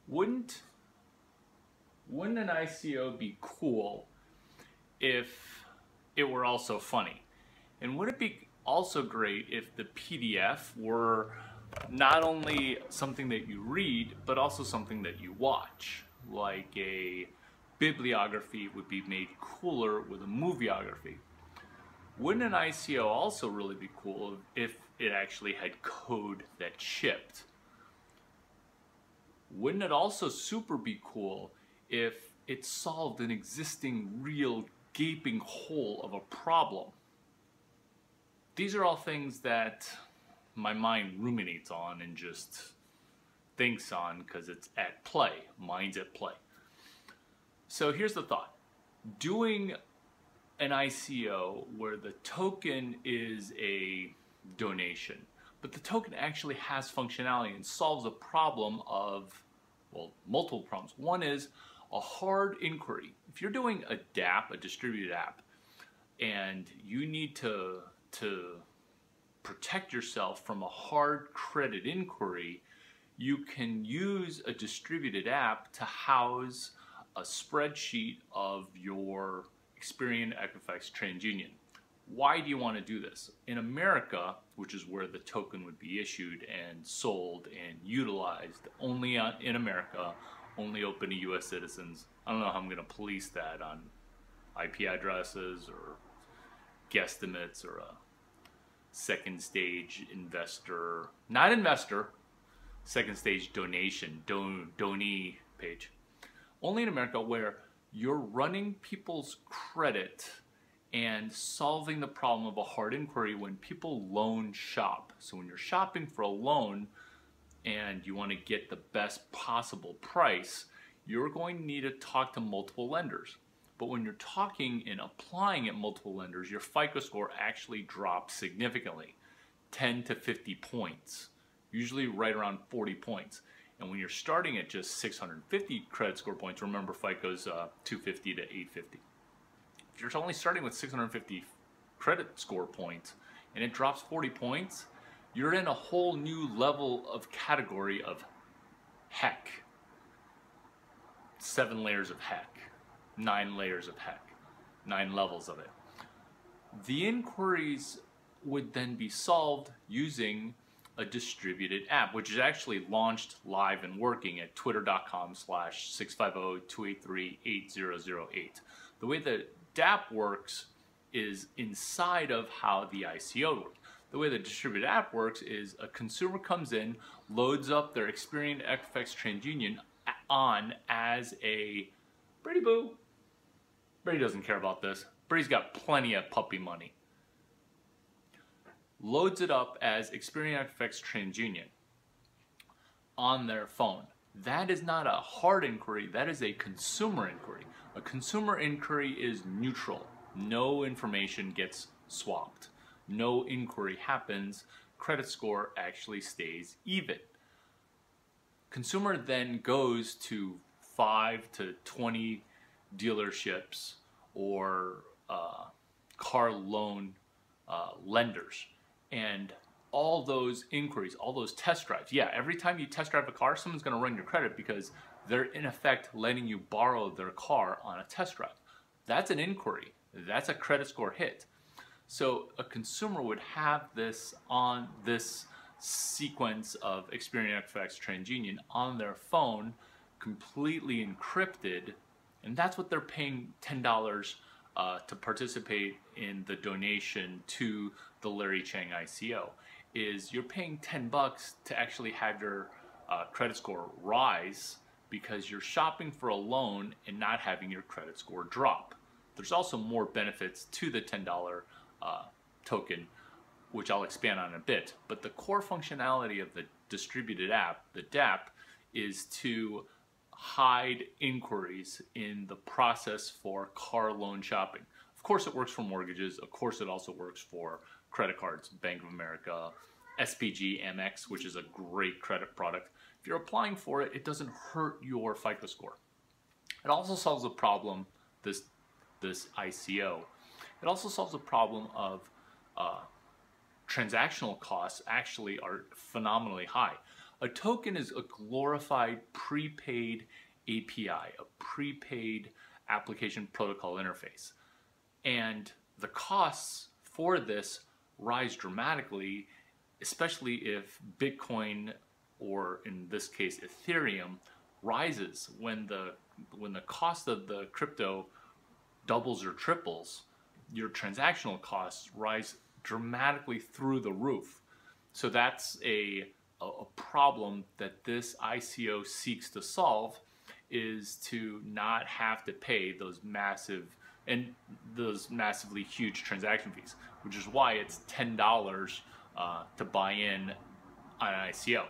Wouldn't an ICO be cool if it were also funny? And would it be also great if the PDF were not only something that you read, but also something that you watch? Like a bibliography would be made cooler with a movieography. Wouldn't an ICO also really be cool if it actually had code that shipped? Wouldn't it also super be cool if it solved an existing real gaping hole of a problem? These are all things that my mind ruminates on and just thinks on because it's at play. Mind's at play. So here's the thought. Doing an ICO where the token is a donation, but the token actually has functionality and solves a problem of, well, multiple problems. One is a hard inquiry. If you're doing a DApp, a distributed app, and you need to protect yourself from a hard credit inquiry, you can use a distributed app to house a spreadsheet of your Experian Equifax TransUnion. Why do you want to do this? In America, which is where the token would be issued and sold and utilized only in America, only open to US citizens. I don't know how I'm going to police that on IP addresses or guesstimates or a second stage investor, not investor, second stage donation, donee page. Only in America, where you're running people's credit and solving the problem of a hard inquiry when people loan shop. So when you're shopping for a loan and you want to get the best possible price, you're going to need to talk to multiple lenders. But when you're talking and applying at multiple lenders, your FICO score actually drops significantly, 10 to 50 points, usually right around 40 points. And when you're starting at just 650 credit score points, remember FICO's 250 to 850. If you're only starting with 650 credit score points and it drops 40 points, you're in a whole new level of category of heck. 7 layers of heck, 9 layers of heck, 9 levels of it. The inquiries would then be solved using a distributed app, which is actually launched live and working at twitter.com/650-283-8008. The way the DApp works is inside of how the ICO works. The way the distributed app works is a consumer comes in, loads up their Experian Equifax TransUnion on as a Brady Boo. Brady doesn't care about this. Brady's got plenty of puppy money. Loads it up as Experian Equifax TransUnion on their phone. That is not a hard inquiry, that is a consumer inquiry. A consumer inquiry is neutral. No information gets swapped. No inquiry happens. Credit score actually stays even. Consumer then goes to 5 to 20 dealerships or car loan lenders. And all those inquiries, all those test drives. Yeah, every time you test drive a car, someone's going to run your credit because they're in effect letting you borrow their car on a test drive. That's an inquiry. That's a credit score hit. So a consumer would have this on this sequence of Experian Equifax TransUnion on their phone, completely encrypted, and that's what they're paying $10 to participate in the donation to the Larry Chang ICO. Is you're paying 10 bucks to actually have your credit score rise because you're shopping for a loan and not having your credit score drop. There's also more benefits to the $10 token, which I'll expand on in a bit. But the core functionality of the distributed app, the DApp, is to hide inquiries in the process for car loan shopping. Of course it works for mortgages. Of course it also works for credit cards, Bank of America, SPG, Amex, which is a great credit product. If you're applying for it, it doesn't hurt your FICO score. It also solves a problem, this ICO. It also solves a problem of transactional costs actually are phenomenally high. A token is a glorified prepaid API, a prepaid application protocol interface. And the costs for this rise dramatically, especially if Bitcoin, or in this case Ethereum, rises. When the cost of the crypto doubles or triples, your transactional costs rise dramatically through the roof. So that's a problem that this ICO seeks to solve, is to not have to pay those massively huge transaction fees, which is why it's $10 to buy in on an ICO.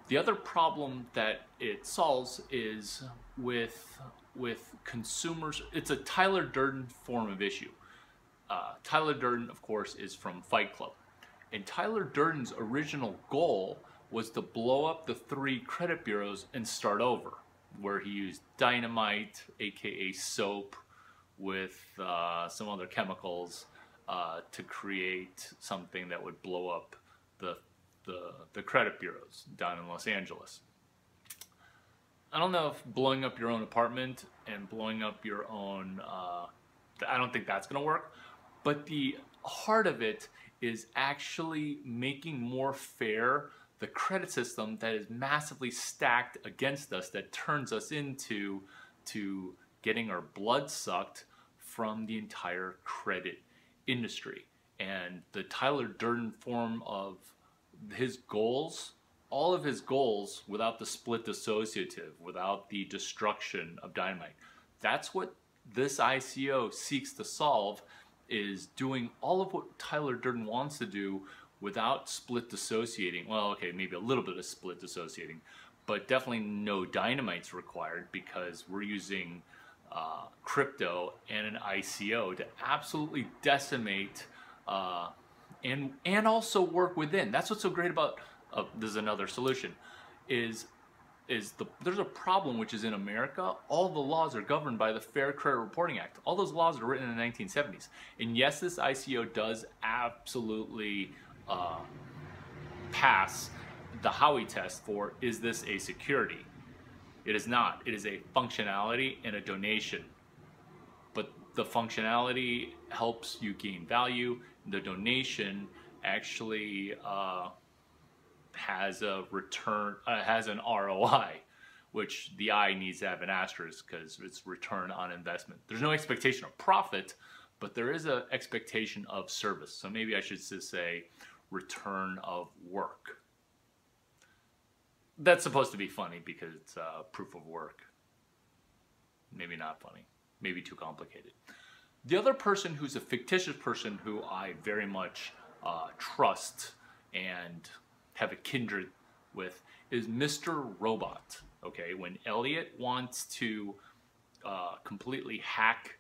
The other problem that it solves is with consumers. It's a Tyler Durden form of issue. Tyler Durden, of course, is from Fight Club. And Tyler Durden's original goal was to blow up the 3 credit bureaus and start over, where he used dynamite, aka soap, with some other chemicals to create something that would blow up the credit bureaus down in Los Angeles. I don't know if blowing up your own apartment and blowing up your own, I don't think that's going to work. But the heart of it is actually making more fair the credit system that is massively stacked against us, that turns us into getting our blood sucked from the entire credit industry. And the Tyler Durden form of his goals, all of his goals, without the split dissociative, without the destruction of dynamite, that's what this ICO seeks to solve, is doing all of what Tyler Durden wants to do without split dissociating. Well, okay, maybe a little bit of split dissociating, but definitely no dynamites required, because we're using crypto and an ICO to absolutely decimate and also work within. That's what's so great about, this is another solution, there's a problem, which is in America, all the laws are governed by the Fair Credit Reporting Act. All those laws were written in the 1970s. And yes, this ICO does absolutely pass the Howey test for, is this a security? It is not. It is a functionality and a donation. But the functionality helps you gain value. The donation actually has a return, has an ROI, which the I needs to have an asterisk because it's return on investment. There's no expectation of profit, but there is an expectation of service. So maybe I should just say return of work. That's supposed to be funny because it's proof of work. Maybe not funny. Maybe too complicated. The other person who's a fictitious person who I very much trust and have a kindred with is Mr. Robot. Okay, when Elliot wants to completely hack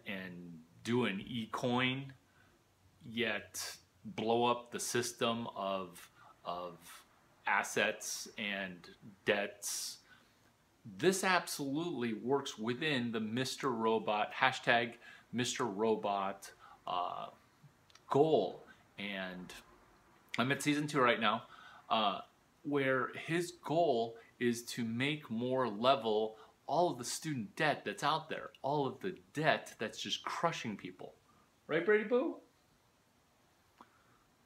and do an e-coin, yet blow up the system of assets and debts, this absolutely works within the Mr. Robot, hashtag Mr. Robot goal. And I'm at season 2 right now, where his goal is to make more level all of the student debt that's out there, all of the debt that's just crushing people. Right, Brady Boo?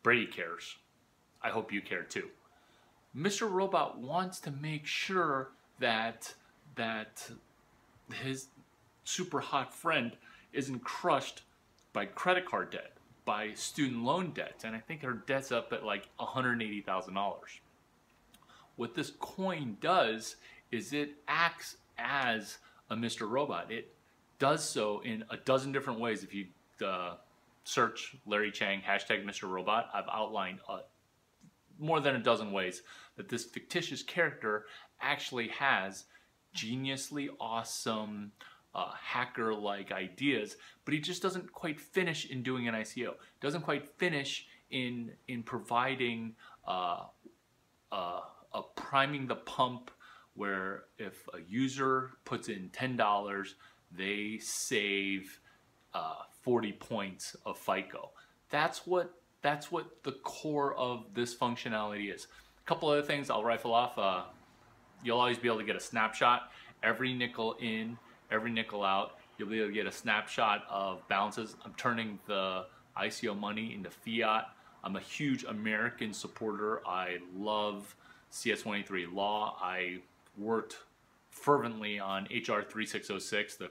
Brady cares. I hope you care too. Mr. Robot wants to make sure that his super hot friend isn't crushed by credit card debt, by student loan debt, and I think her debt's up at like $180,000. What this coin does is it acts as a Mr. Robot. It does so in a dozen different ways. If you search Larry Chang, hashtag Mr. Robot, I've outlined more than a dozen ways that this fictitious character actually has geniusly awesome hacker-like ideas, but he just doesn't quite finish in doing an ICO. Doesn't quite finish in providing a priming the pump, where if a user puts in $10, they save 40 points of FICO. That's what the core of this functionality is. couple other things I'll rifle off. You'll always be able to get a snapshot. Every nickel in, every nickel out, you'll be able to get a snapshot of balances. I'm turning the ICO money into fiat. I'm a huge American supporter. I love CS183 law. I worked fervently on HR 3606, the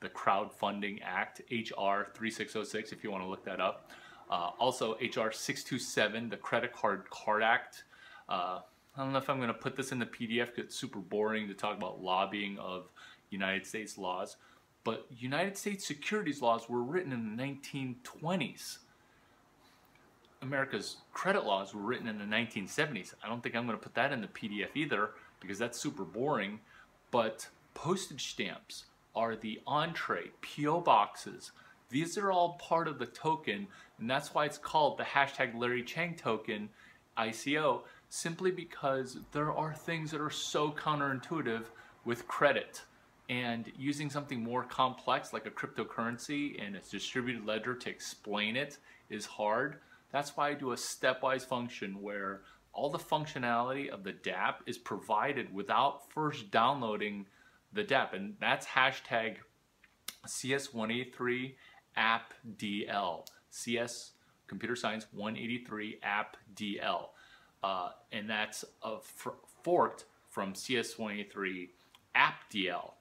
Crowdfunding Act, HR 3606, if you want to look that up. Also HR 627, the Credit Card Act. I don't know if I'm going to put this in the PDF because it's super boring to talk about lobbying of United States laws, but United States securities laws were written in the 1920s. America's credit laws were written in the 1970s. I don't think I'm going to put that in the PDF either because that's super boring, but postage stamps are the entree, PO boxes. These are all part of the token, and that's why it's called the hashtag Larry Chang token, ICO, simply because there are things that are so counterintuitive with credit, and using something more complex like a cryptocurrency and its distributed ledger to explain it is hard. That's why I do a stepwise function where all the functionality of the dApp is provided without first downloading the dApp, and that's hashtag CS183 appdl, CS Computer Science 183 appdl. And that's forked from CS183 appdl,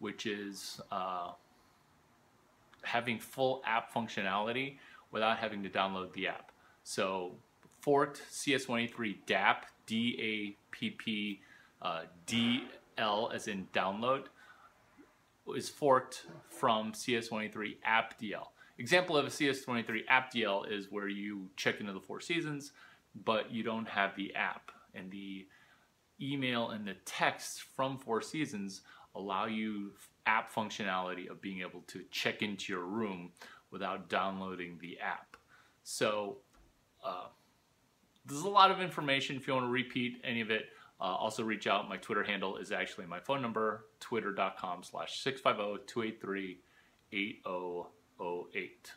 which is having full app functionality without having to download the app. So forked CS183 dApp, D-A-P-P, D-L as in download, is forked from CS183 appdl. Example of a CS183 appdl is where you check into the Four Seasons, but you don't have the app, and the email and the text from Four Seasons allow you app functionality of being able to check into your room without downloading the app. So there's a lot of information. If you want to repeat any of it, also reach out. My Twitter handle is actually my phone number, twitter.com/650-283-8008.